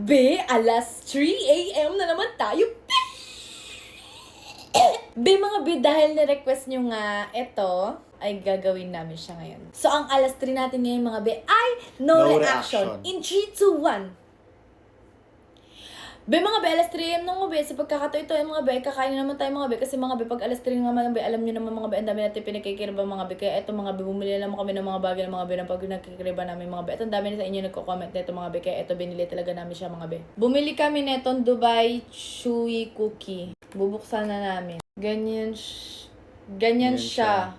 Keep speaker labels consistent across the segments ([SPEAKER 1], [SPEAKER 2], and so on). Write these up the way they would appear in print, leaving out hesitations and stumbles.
[SPEAKER 1] Be, alas 3 a.m. na naman tayo. Be, mga be, dahil na-request nyo nga, ito ay gagawin namin siya ngayon. So, ang alas 3 natin ngayon, mga be, ay no reaction. In 3, 2, 1. Be, mga be, alas 3 a.m. na mga be, sa pagkakataon ito, mga be, kakain naman tayo mga be, kasi mga be, pag alas 3 nga mga be, alam nyo naman mga be, ang dami natin pinagkikiriba mga be, kaya ito mga be, bumili naman kami ng mga bagay ng mga be, ng pag nagkikiriba namin mga be, ito ang dami na sa inyo nagko-comment nito mga be, kaya ito binili talaga namin siya mga be. Bumili kami netong Dubai Chewy Cookie, bubuksan na namin. Ganyan siya.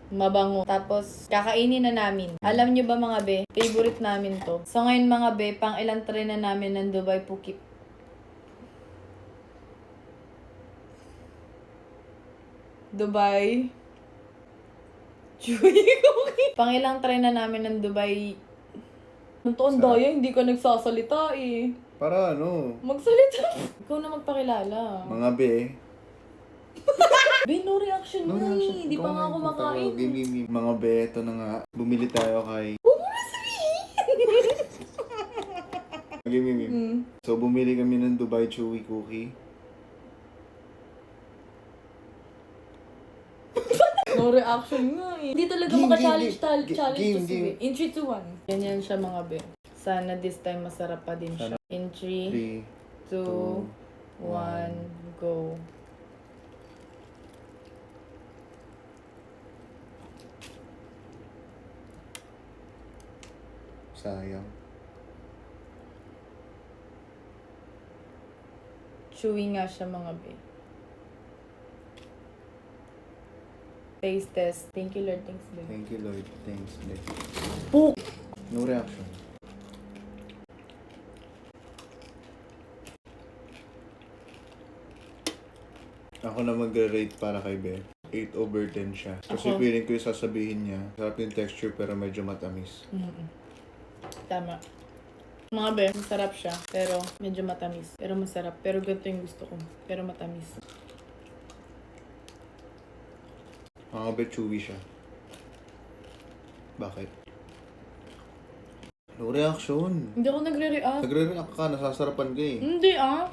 [SPEAKER 1] Mabango. Tapos, kakainin na namin. Alam nyo ba mga be, favorite namin to. So ngayon mga be, pang ilang tray na namin ng Dubai Pukip. Dubai Chewy Cookie. Pang ilang tray na namin ng Dubai. Ang daya, hindi ka nagsasalita eh.
[SPEAKER 2] Para ano?
[SPEAKER 1] Magsalita. Ikaw na magpakilala.
[SPEAKER 2] Mga be.
[SPEAKER 1] Be, no reaction na eh. Hindi pa nga ako makain.
[SPEAKER 2] Mga be, ito na nga. Bumili tayo kay...
[SPEAKER 1] Huwag mo na sabihin!
[SPEAKER 2] So, bumili kami ng Dubai Chewy Cookie.
[SPEAKER 1] No reaction nga eh. Hindi talaga maka-challenge
[SPEAKER 2] game.
[SPEAKER 1] to sige. In 3, 2, 1. Ganyan siya mga be. Sana this time masarap pa din siya. In 3, 2, 1, go.
[SPEAKER 2] Sayang.
[SPEAKER 1] Chewy nga siya mga be. Taste test. Thank you Lord, thanks Lord.
[SPEAKER 2] Thank you, Lord. Thanks, Lord.
[SPEAKER 1] Pook!
[SPEAKER 2] No reaction. Ako na magre-rate para kay Be. 8/10 siya. Kasi
[SPEAKER 1] Ako?
[SPEAKER 2] feeling ko yung sasabihin niya, sarap yung texture pero medyo matamis.
[SPEAKER 1] Tama. Mga be, masarap siya. Pero medyo matamis. Pero masarap. Pero ganito yung gusto ko. Pero matamis.
[SPEAKER 2] Mga be, chewy siya. Bakit? No reaction.
[SPEAKER 1] Hindi ako nagre-react.
[SPEAKER 2] Nagre-react ka, nasasarapan ka eh.
[SPEAKER 1] Hindi ah.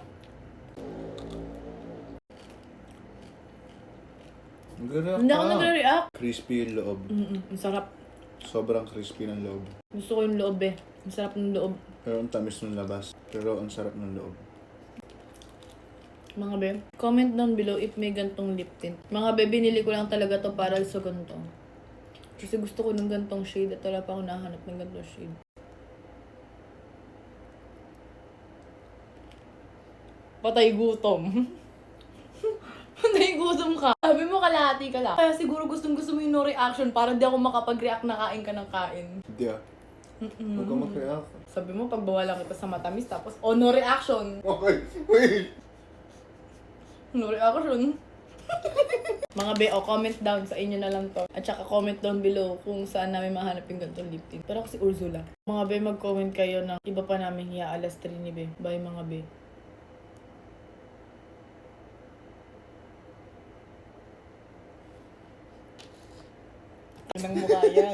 [SPEAKER 2] Nagre-react
[SPEAKER 1] Hindi ako
[SPEAKER 2] ka.
[SPEAKER 1] nagre-react.
[SPEAKER 2] Crispy yung loob.
[SPEAKER 1] Ang sarap.
[SPEAKER 2] Sobrang crispy ng loob.
[SPEAKER 1] Gusto ko yung loob eh. Ang sarap ng loob.
[SPEAKER 2] Pero ang tamis ng labas. Pero ang sarap ng loob.
[SPEAKER 1] Mga be, comment down below if may gantong lip tint. Mga be, binili ko lang talaga to para sa ganito. Kasi gusto ko ng gantong shade at wala pa ako nahanap ng gantong shade. Patay gutom. Patay gutom ka. Sabi mo kalahati ka lang. Kaya siguro gusto mo yung no reaction para di ako makapag-react na kain ka ng kain.
[SPEAKER 2] Hindi ah. Huwag ka mag-react.
[SPEAKER 1] Sabi mo, pagbawalan kita sa matamis, tapos, oh, no reaction.
[SPEAKER 2] Okay, wait.
[SPEAKER 1] No reaction. Mga be, comment down sa inyo na lang to. At saka comment down below kung saan namin mahanap yung gantong lip tint. Pero kasi Ursula. Mga be, mag-comment kayo ng iba pa namin hiya alas 3 ni be. Bye mga be. Anong mukha yan?